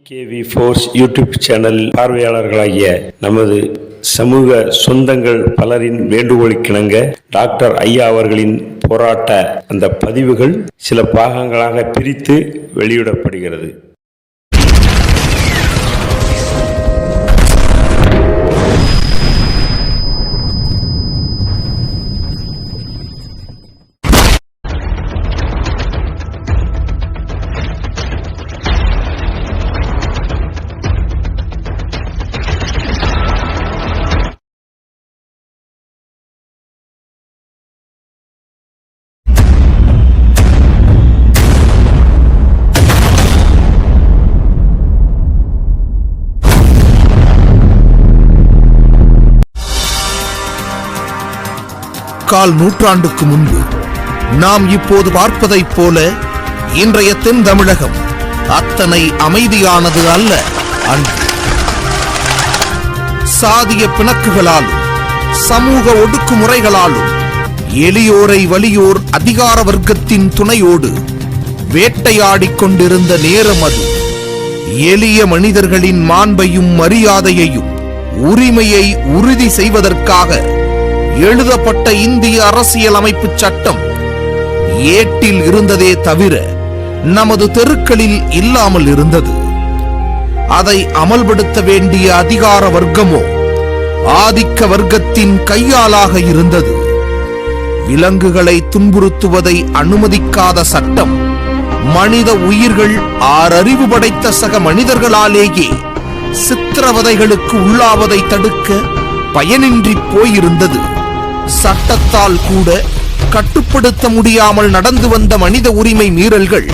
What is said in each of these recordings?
KV force YouTube channel பார்வையாளர்களாகிய நமது சமூக சொந்தங்கள் பலரின் வேண்டுகோளுக்கிணங்க டாக்டர் ஐயா அவர்களின் போராட்ட அந்த பதிவுகள் சில பாகங்களாக பிரித்து வெளியிடப்படுகிறது. கால் நூற்றாண்டுக்கு முன்பு நாம் இப்போது பார்ப்பதைப் போல இன்றைய தென் தமிழகம் அத்தனை அமைதியானது அல்ல. அன்று சாதிய பிணக்குகளாலும் சமூக ஒடுக்குமுறைகளாலும் எளியோரை வலியோர் அதிகார வர்க்கத்தின் துணையோடு வேட்டையாடிக் கொண்டிருந்த நேரம் அது. எளிய மனிதர்களின் மாண்பையும் மரியாதையையும் உரிமையை உறுதி செய்வதற்காக எழுதப்பட்ட இந்திய அரசியலமைப்பு சட்டம் ஏட்டில் இருந்ததே தவிர நமது தெருக்களில் இல்லாமல் இருந்தது. அதை அமல்படுத்த வேண்டிய அதிகார வர்க்கமோ ஆதிக்க வர்க்கத்தின் கையாளாக இருந்தது. விலங்குகளை துன்புறுத்துவதை அனுமதிக்காத சட்டம் மனித உயிர்கள் ஆறறிவு படைத்த சக மனிதர்களாலேயே சித்திரவதைகளுக்கு உள்ளாவதை தடுக்க பயனின்றி போயிருந்தது. சட்டத்தால் கூட கட்டுப்படுத்த முடியாமல் நடந்து வந்த மனித உரிமை மீறல்கள்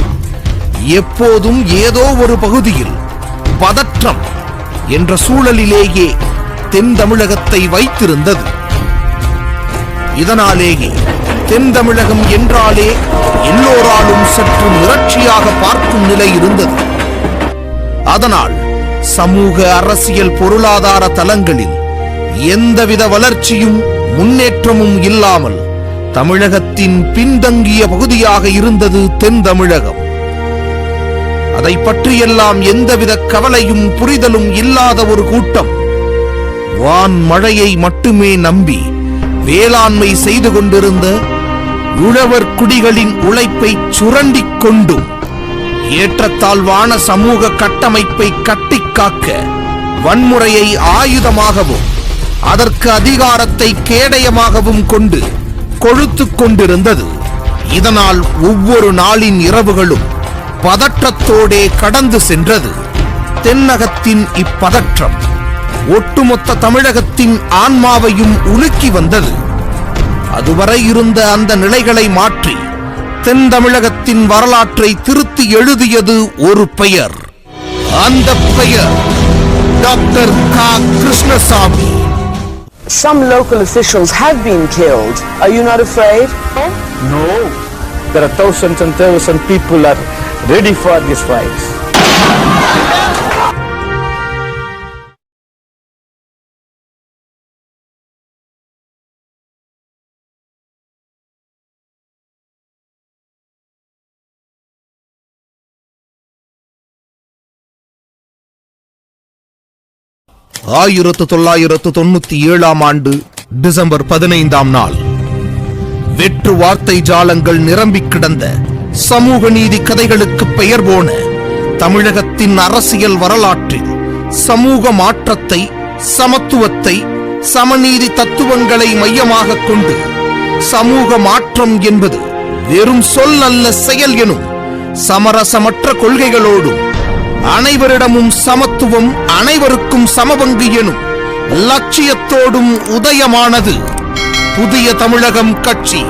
எப்போதும் ஏதோ ஒரு பகுதியில் பதற்றம் என்ற சூழலிலேயே தென் தமிழகத்தை வைத்திருந்தது. இதனாலேயே தென் தமிழகம் என்றாலே எல்லோராலும் சற்று மிரட்சியாக பார்க்கும் நிலை இருந்தது. அதனால் சமூக அரசியல் பொருளாதார தளங்களில் எந்தவித வளர்ச்சியும் முன்னேற்றமும் இல்லாமல் தமிழகத்தின் பின்தங்கிய பகுதியாக இருந்தது தென் தமிழகம். அதை பற்றியெல்லாம் எந்தவித கவலையும் புரிதலும் இல்லாத ஒரு கூட்டம் வான் மழையை மட்டுமே நம்பி வேளாண்மை செய்து கொண்டிருந்த உழவர் குடிகளின் உழைப்பை சுரண்டிக் கொண்டும் ஏற்றத்தாழ்வான சமூக கட்டமைப்பை கட்டிக்காக்க வன்முறையை ஆயுதமாகவும் அதற்கு அதிகாரத்தை கேடயமாகவும் கொண்டு கொழுத்துக் கொண்டிருந்தது. இதனால் ஒவ்வொரு நாளின் இரவுகளும் பதற்றத்தோடே கடந்து சென்றது. தென்னகத்தின் இப்பதற்றம் ஒட்டுமொத்த தமிழகத்தின் ஆன்மாவையும் உலுக்கி வந்தது. அதுவரை இருந்த அந்த நிலைகளை மாற்றி தென் தமிழகத்தின் வரலாற்றை திருத்தி எழுதியது ஒரு பெயர். அந்த பெயர் டாக்டர் கா. Krishnasamy. Some local officials have been killed. Are you not afraid? No. There are thousands and thousands of people are ready for this fight. ஆயிரத்து 1997 ஆண்டு டிசம்பர் 15 நாள் வெற்று வார்த்தை ஜாலங்கள் நிரம்பி கிடந்த சமூக நீதி கதைகளுக்கு பெயர் போன தமிழகத்தின் அரசியல் வரலாற்றில் சமூக மாற்றத்தை, சமத்துவத்தை, சமநீதி தத்துவங்களை மையமாக கொண்டு சமூக மாற்றம் என்பது வெறும் சொல் அல்ல செயல் எனும் சமரசமற்ற கொள்கைகளோடும் அனைவரிடமும் சமத்துவம், அனைவருக்கும் சமபங்கு எனும் லட்சியத்தோடும் உதயமானது புதிய தமிழகம் கட்சி.